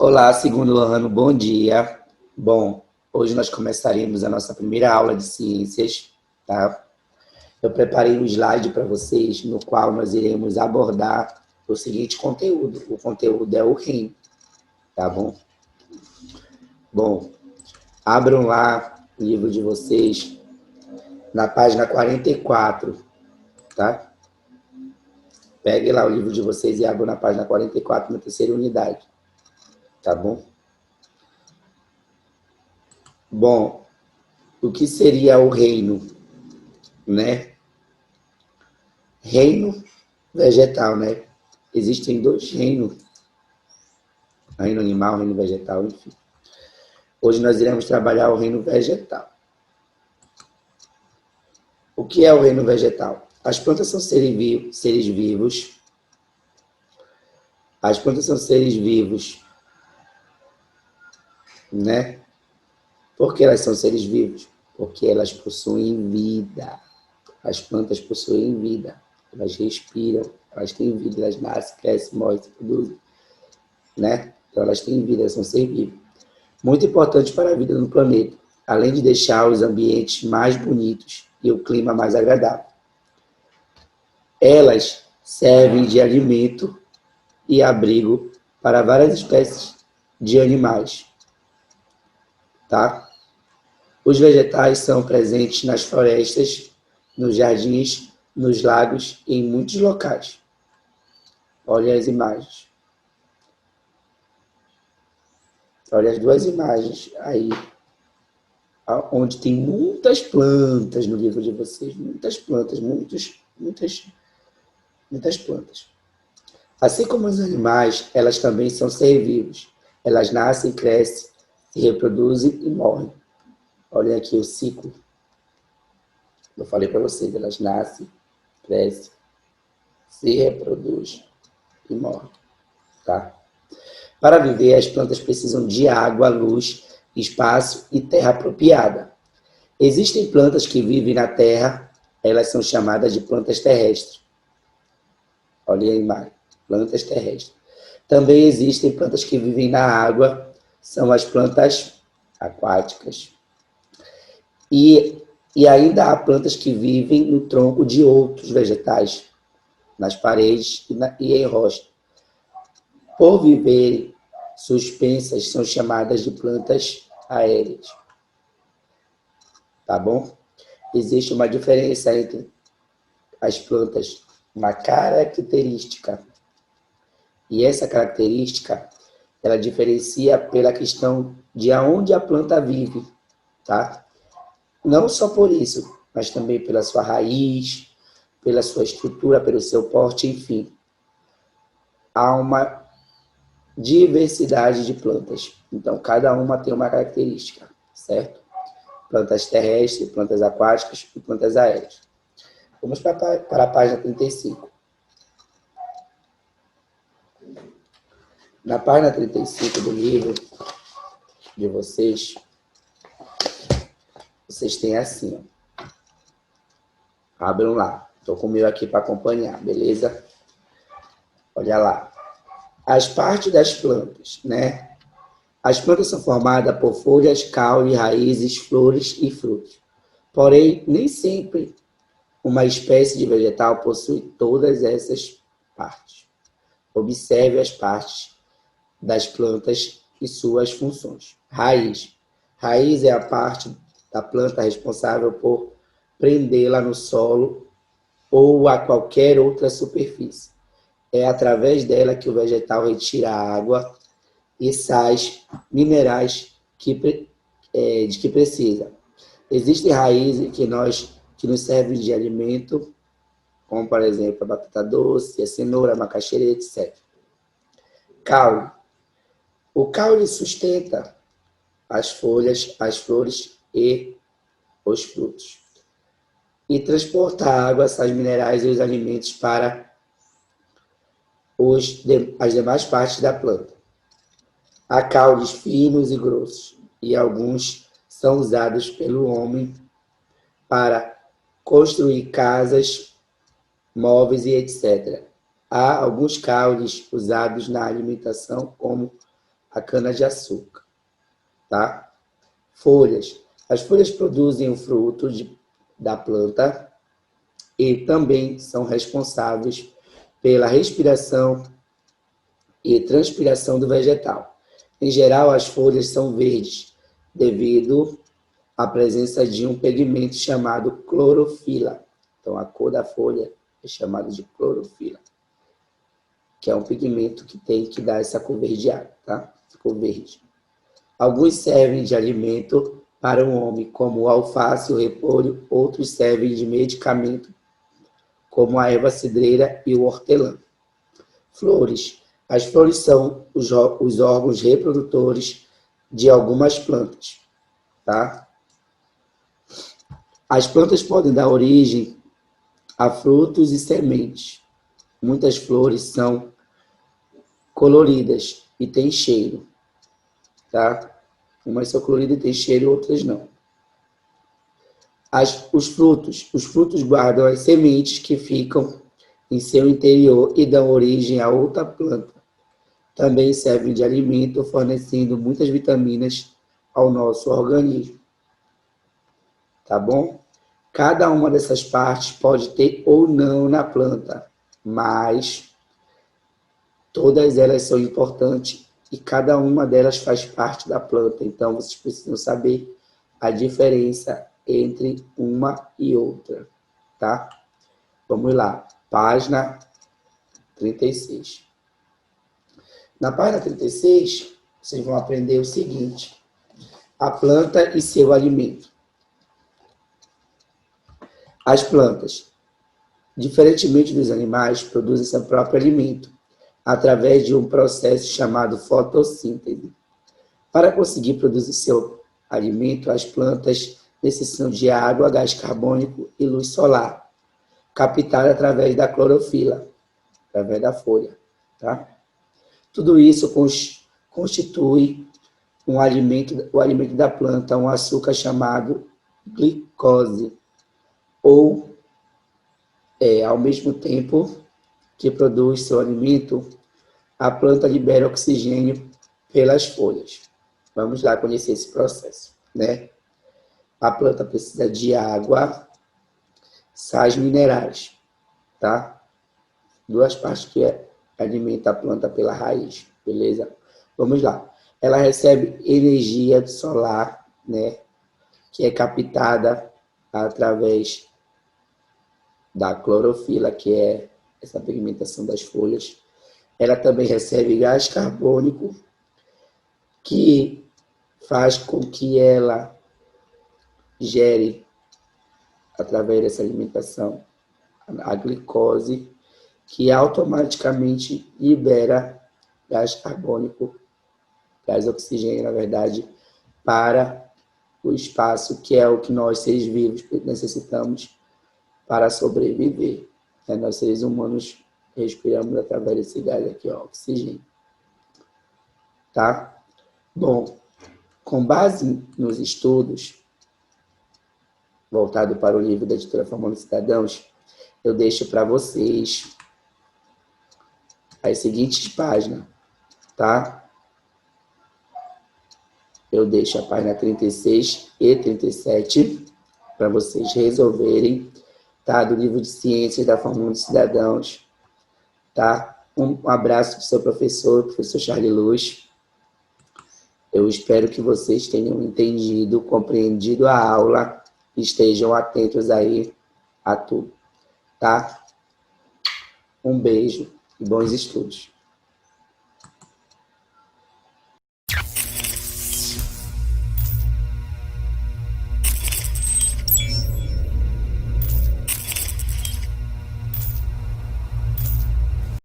Olá, segundo ano, bom dia. Bom, hoje nós começaremos a nossa primeira aula de ciências, tá? Eu preparei um slide para vocês, no qual nós iremos abordar o seguinte conteúdo. O conteúdo é o reino, tá bom? Bom, abram lá o livro de vocês, na página 44, tá? Peguem lá o livro de vocês e abram na página 44, na terceira unidade, tá bom? Bom, o que seria o reino, né? Reino vegetal, né? Existem dois reinos, reino animal, reino vegetal, enfim. Hoje nós iremos trabalhar o reino vegetal. O que é o reino vegetal? As plantas são seres vivos. As plantas são seres vivos, né? Por que elas são seres vivos? Porque elas possuem vida. As plantas possuem vida. Elas respiram, elas têm vida, elas nascem, crescem, morrem, se produzem, né? Então elas têm vida, elas são seres vivos. Muito importante para a vida no planeta, além de deixar os ambientes mais bonitos e o clima mais agradável. Elas servem de alimento e abrigo para várias espécies de animais, tá? Os vegetais são presentes nas florestas, nos jardins, nos lagos e em muitos locais. Olha as imagens. Olha as duas imagens aí, onde tem muitas plantas no livro de vocês, muitas plantas, muitas plantas. Assim como os animais, elas também são seres vivos. Elas nascem, crescem, se reproduzem e morrem. Olhem aqui o ciclo. Eu falei para vocês, elas nascem, crescem, se reproduzem e morrem, tá? Para viver, as plantas precisam de água, luz, espaço e terra apropriada. Existem plantas que vivem na terra, elas são chamadas de plantas terrestres. Olha a imagem, plantas terrestres. Também existem plantas que vivem na água, são as plantas aquáticas. E ainda há plantas que vivem no tronco de outros vegetais, nas paredes e em rocha. Por viverem suspensas, são chamadas de plantas aéreas. Tá bom? Existe uma diferença entre as plantas, uma característica. E essa característica, ela diferencia pela questão de aonde a planta vive, tá? Não só por isso, mas também pela sua raiz, pela sua estrutura, pelo seu porte, enfim. Há uma diversidade de plantas. Então, cada uma tem uma característica, certo? Plantas terrestres, plantas aquáticas e plantas aéreas. Vamos para a página 35. Na página 35 do livro de vocês, vocês têm assim, ó. Abram lá. Estou com o meu aqui para acompanhar, beleza? Olha lá. As partes das plantas, né? As plantas são formadas por folhas, caule, raízes, flores e frutos. Porém, nem sempre uma espécie de vegetal possui todas essas partes. Observe as partes das plantas e suas funções. Raiz. Raiz é a parte da planta responsável por prendê-la no solo ou a qualquer outra superfície. É através dela que o vegetal retira a água e sais minerais de que precisa. Existem raízes que nos servem de alimento, como, por exemplo, a batata doce, a cenoura, a macaxeira, etc. Caule. O caule sustenta as folhas, as flores e os frutos. E transporta a água, sais minerais e os alimentos para as demais partes da planta. Há caules finos e grossos, e alguns são usados pelo homem para construir casas, móveis e etc. Há alguns caules usados na alimentação, como a cana-de-açúcar, tá? Folhas. As folhas produzem o fruto da planta e também são responsáveis pela respiração e transpiração do vegetal. Em geral, as folhas são verdes, devido à presença de um pigmento chamado clorofila. Então, a cor da folha é chamada de clorofila, que é um pigmento que tem que dar essa cor verdeada, tá? Cor verde. Alguns servem de alimento para o homem, como o alface, o repolho. Outros servem de medicamento, como a erva cidreira e o hortelã. Flores. As flores são os órgãos reprodutores de algumas plantas, tá? As plantas podem dar origem a frutos e sementes. Muitas flores são coloridas e têm cheiro, tá? Umas são coloridas e têm cheiro, outras não. Os frutos guardam as sementes que ficam em seu interior e dão origem a outra planta. Também servem de alimento, fornecendo muitas vitaminas ao nosso organismo. Tá bom? Cada uma dessas partes pode ter ou não na planta, mas todas elas são importantes e cada uma delas faz parte da planta. Então, vocês precisam saber a diferença entre uma e outra, tá? Vamos lá, página 36. Na página 36, vocês vão aprender o seguinte: a planta e seu alimento. As plantas, diferentemente dos animais, produzem seu próprio alimento através de um processo chamado fotossíntese. Para conseguir produzir seu alimento, as plantas necessitam de água, gás carbônico e luz solar, captada através da clorofila, através da folha, tá? Tudo isso constitui o alimento da planta, um açúcar chamado glicose, ou, ao mesmo tempo que produz seu alimento, a planta libera oxigênio pelas folhas. Vamos lá conhecer esse processo, né? A planta precisa de água, sais minerais, tá? Duas partes que alimenta a planta pela raiz, beleza? Vamos lá. Ela recebe energia solar, né? Que é captada através da clorofila, que é essa pigmentação das folhas. Ela também recebe gás carbônico, que faz com que ela gere, através dessa alimentação, a glicose, que automaticamente libera gás carbônico, gás oxigênio, na verdade, para o espaço, que é o que nós, seres vivos, necessitamos para sobreviver. Nós, seres humanos, respiramos através desse gás aqui, ó, oxigênio. Tá? Bom, com base nos estudos, voltado para o livro da editora Formando Cidadãos, eu deixo para vocês as seguintes páginas, tá? Eu deixo a página 36 e 37 para vocês resolverem, tá? Do livro de Ciências da Formando Cidadãos, tá? Um abraço do seu professor Charlie Luz. Eu espero que vocês tenham entendido, compreendido a aula, e estejam atentos aí a tudo, tá? Um beijo e bons estudos.